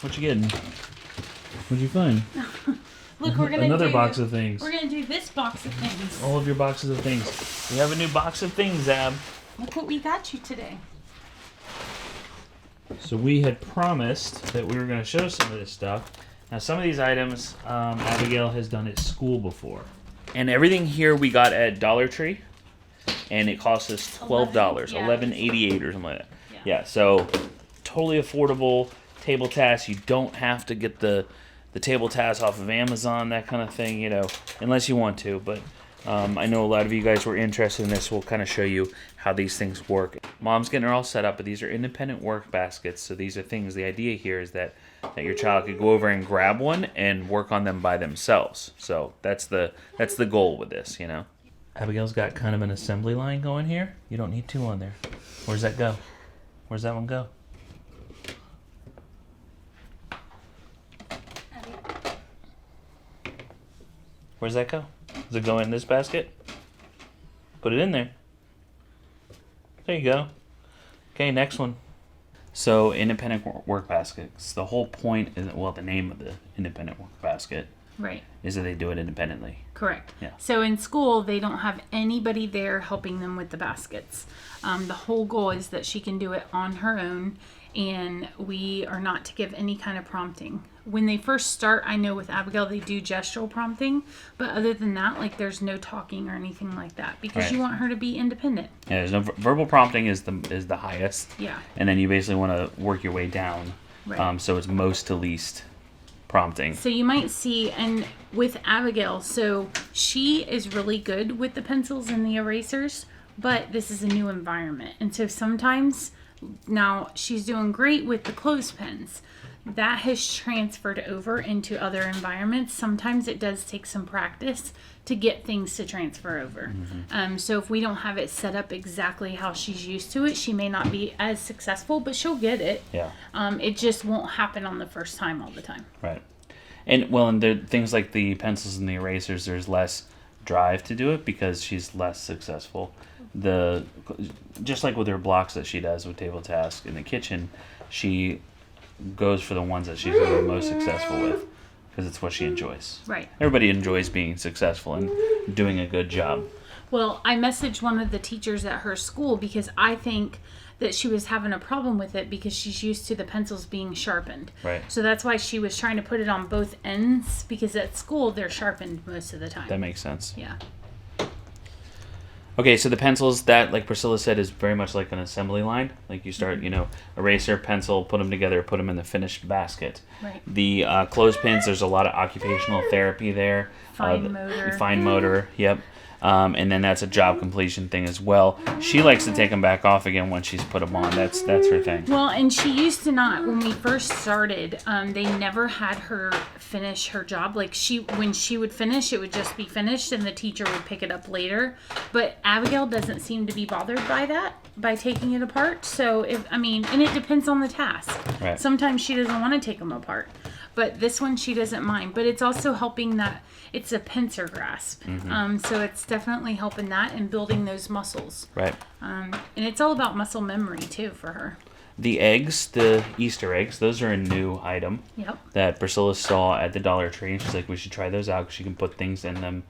What you getting? What'd you find? Look, we're gonna Another box of things. We're gonna do this box of things. All of your boxes of things. We have a new box of things, Ab. Look what we got you today. So we had promised that we were going to show some of this stuff. Now some of these items, Abigail has done at school before. And everything here we got at Dollar Tree. And it cost us $12, $11.88 or something like that. Yeah, so totally affordable table tasks. You don't have to get the table tasks off of Amazon, that kind of thing, you know, unless you want to. But I know a lot of you guys were interested in this. We'll kind of show you how these things work. Mom's getting her all set up, but these are independent work baskets. So these are things, the idea here is that your child could go over and grab one and work on them by themselves. So that's the goal with this, you know. Abigail's got kind of an assembly line going here. You don't need two on there. Where's that go? Where's that one go? Where's that go? Does it go in this basket? Put it in there. There you go. Okay, next one. So, independent work baskets. The whole point is, well, the name of the independent work basket is that they do it independently. Correct. Yeah. So in school, they don't have anybody there helping them with the baskets. The whole goal is that she can do it on her own, and we are not to give any kind of prompting. When they first start, I know with Abigail, they do gestural prompting, but other than that, like, there's no talking or anything like that because you want her to be independent. Yeah, there's no verbal prompting is the highest. Yeah. And then you basically want to work your way down. Right. So it's most to least prompting. So you might see, and with Abigail, so she is really good with the pencils and the erasers, but this is a new environment. And so sometimes, now she's doing great with the clothespins. That has transferred over into other environments. Sometimes it does take some practice to get things to transfer over. Mm-hmm. So if we don't have it set up exactly how she's used to it, she may not be as successful, but she'll get it. Yeah. It just won't happen on the first time all the time. Right. And well, and there things like the pencils and the erasers, there's less drive to do it because she's less successful. Just like with her blocks that she does with table tasks in the kitchen, she goes for the ones that she's really most successful with because it's what she enjoys. Right. Everybody enjoys being successful and doing a good job. Well, I messaged one of the teachers at her school because I think that she was having a problem with it because she's used to the pencils being sharpened. Right. So that's why she was trying to put it on both ends because at school they're sharpened most of the time. That makes sense. Yeah. Okay, so the pencils, that, like Priscilla said, is very much like an assembly line. Like you start, eraser, pencil, put them together, put them in the finished basket. Right. The clothespins, there's a lot of occupational therapy there. Fine motor. Fine motor, yep. And then that's a job completion thing as well. She likes to take them back off again when she's put them on. That's her thing. Well, and she used to not. When we first started, they never had her finish her job. Like when she would finish, it would just be finished, and the teacher would pick it up later. But Abigail doesn't seem to be bothered by that, by taking it apart. So and it depends on the task. Right. Sometimes she doesn't want to take them apart. But this one she doesn't mind. But it's also helping that it's a pincer grasp. Mm-hmm. So it's definitely helping that and building those muscles. Right. And it's all about muscle memory, too, for her. The eggs, the Easter eggs, those are a new item. Yep. That Priscilla saw at the Dollar Tree. And she's like, we should try those out because she can put things in them.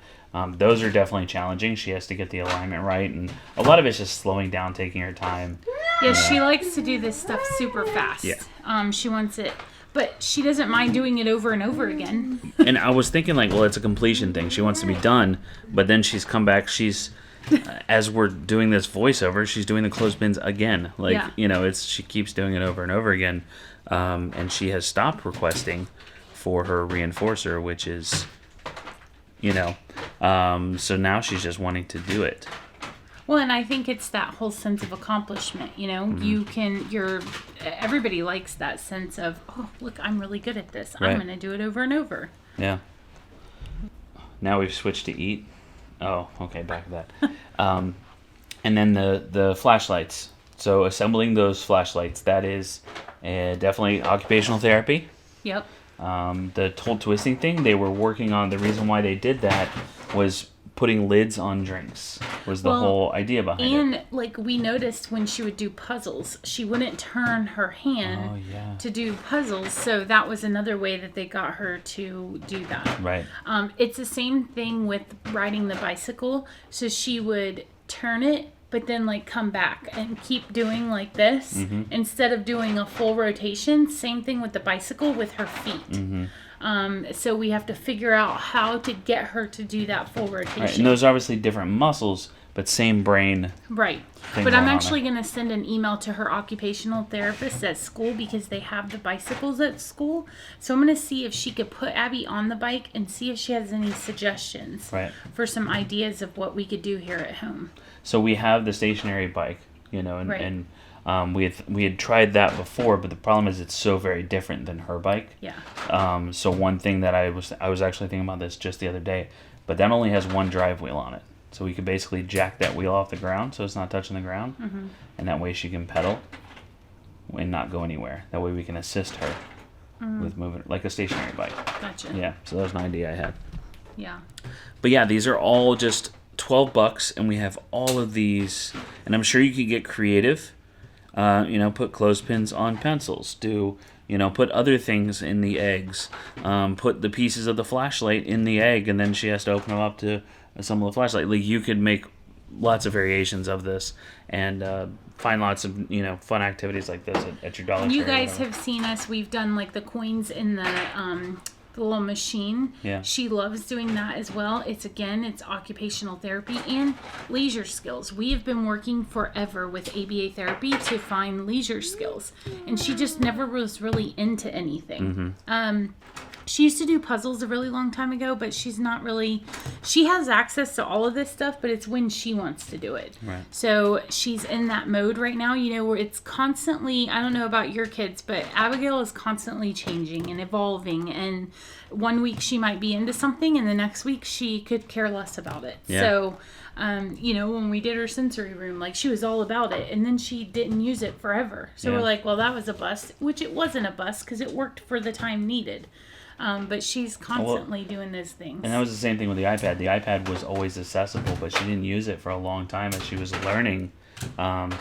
Those are definitely challenging. She has to get the alignment right. And a lot of it's just slowing down, taking her time. Yeah, she likes to do this stuff super fast. Yeah. She wants it. But she doesn't mind doing it over and over again. And I was thinking, like, well, it's a completion thing. She wants to be done, but then she's come back. She's, as we're doing this voiceover, she's doing the clothespins again. Like, she keeps doing it over and over again. And she has stopped requesting for her reinforcer, which is, so now she's just wanting to do it. Well, and I think it's that whole sense of accomplishment, Mm-hmm. Everybody likes that sense of, oh, look, I'm really good at this. Right. I'm going to do it over and over. Yeah. Now we've switched to eat. Oh, okay, back to that. And then the flashlights. So assembling those flashlights, that is definitely occupational therapy. Yep. The told twisting thing, they were working on, the reason why they did that was putting lids on drinks was the whole idea behind it. And like we noticed when she would do puzzles, she wouldn't turn her hand to do puzzles. So that was another way that they got her to do that. Right. It's the same thing with riding the bicycle. So she would turn it, but then like come back and keep doing like this instead of doing a full rotation. Same thing with the bicycle with her feet. So we have to figure out how to get her to do that full rotation. Right. And those are obviously different muscles, but same brain. Right. But I'm actually going to send an email to her occupational therapist at school because they have the bicycles at school. So I'm going to see if she could put Abby on the bike and see if she has any suggestions for some ideas of what we could do here at home. So we have the stationary bike, you know, and we had tried that before, but the problem is it's so very different than her bike. Yeah. So one thing that I was actually thinking about this just the other day, but that only has one drive wheel on it. So we could basically jack that wheel off the ground so it's not touching the ground, and that way she can pedal and not go anywhere. That way we can assist her with moving like a stationary bike. Gotcha. Yeah. So that was an idea I had. Yeah. But yeah, these are all just $12, and we have all of these, and I'm sure you could get creative. You know, put clothespins on pencils. Put other things in the eggs. Put the pieces of the flashlight in the egg, and then she has to open them up to assemble the flashlight. Like, you could make lots of variations of this, and find lots of fun activities like this at your Dollar Tree. You guys have seen us. We've done like the coins in the little machine. Yeah. She loves doing that as well. It's occupational therapy and leisure skills. We have been working forever with ABA therapy to find leisure skills, and she just never was really into anything. She used to do puzzles a really long time ago, but she's not really... She has access to all of this stuff, but it's when she wants to do it. Right. So she's in that mode right now, where it's constantly... I don't know about your kids, but Abigail is constantly changing and evolving. And one week she might be into something, and the next week she could care less about it. Yeah. So... when we did her sensory room, like, she was all about it, and then she didn't use it forever. So we're like, well, that was a bust, which it wasn't a bust because it worked for the time needed. But she's constantly doing those things. And that was the same thing with the iPad. The iPad was always accessible, but she didn't use it for a long time as she was learning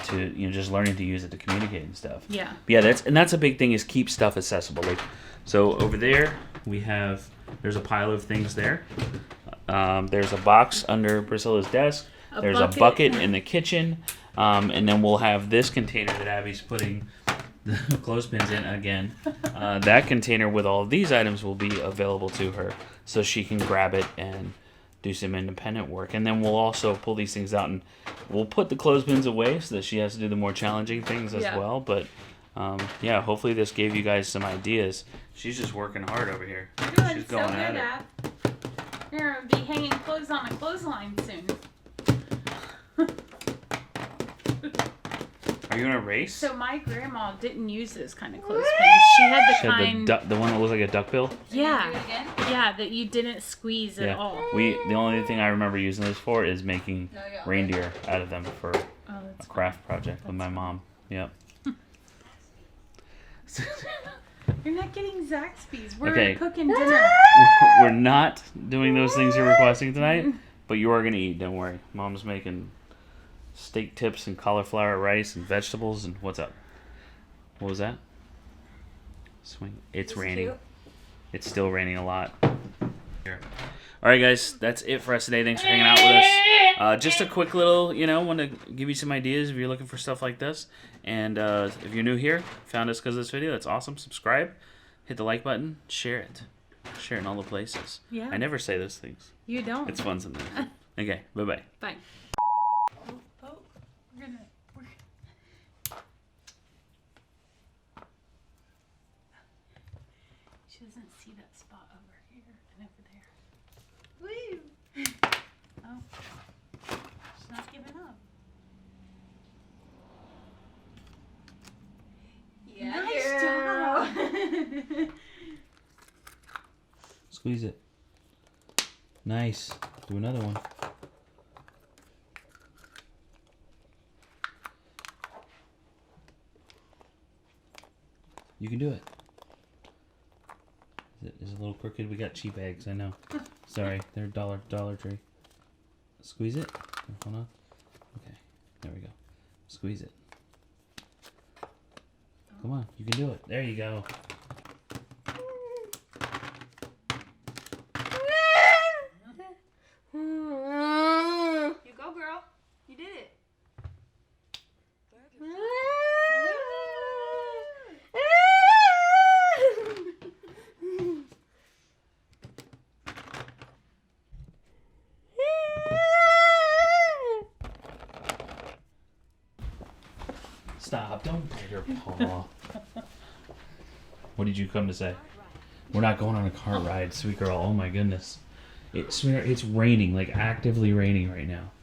just learning to use it to communicate and stuff. Yeah. But yeah, that's a big thing, is keep stuff accessible. Like, so over there there's a pile of things there. There's a box under Priscilla's desk. There's a bucket in the kitchen. And then we'll have this container that Abby's putting the clothespins in again. That container with all of these items will be available to her, so she can grab it and do some independent work. And then we'll also pull these things out, and we'll put the clothespins away so that she has to do the more challenging things as well. But hopefully this gave you guys some ideas. She's just working hard over here. Good, She's going so at good, it. You're going to be hanging clothes on a clothesline soon. Are you in a race? So my grandma didn't use those kind of clothespins. She had the kind... the one that looks like a duckbill? Yeah. Yeah, that you didn't squeeze at all. The only thing I remember using those for is making reindeer out of them for a craft project with my mom. Yep. You're not getting Zaxby's. We're cooking dinner. We're not doing those things you're requesting tonight, but you are going to eat, don't worry. Mom's making steak tips and cauliflower rice and vegetables. And what's up? What was that? Swing. It's raining. Cute. It's still raining a lot. Here. All right, guys, that's it for us today. Thanks for hanging out with us. Just a quick little, want to give you some ideas if you're looking for stuff like this. And if you're new here, found us because of this video, that's awesome. Subscribe, hit the like button, share it. Share it in all the places. Yeah. I never say those things. You don't. It's fun sometimes. Okay, bye-bye. Bye. She doesn't see that spot over here and over there. Woo! Oh. She's not giving up. Yeah, nice job! Squeeze it. Nice. Do another one. You can do it. Is it a little crooked? We got cheap eggs, I know. Sorry, they're Dollar Tree. Squeeze it. Hold on. Okay. There we go. Squeeze it. Come on. You can do it. There you go. You go, girl. You did it. Stop. Don't bite her paw. What did you come to say? We're not going on a cart ride, sweet girl. Oh my goodness. It's raining, like actively raining right now.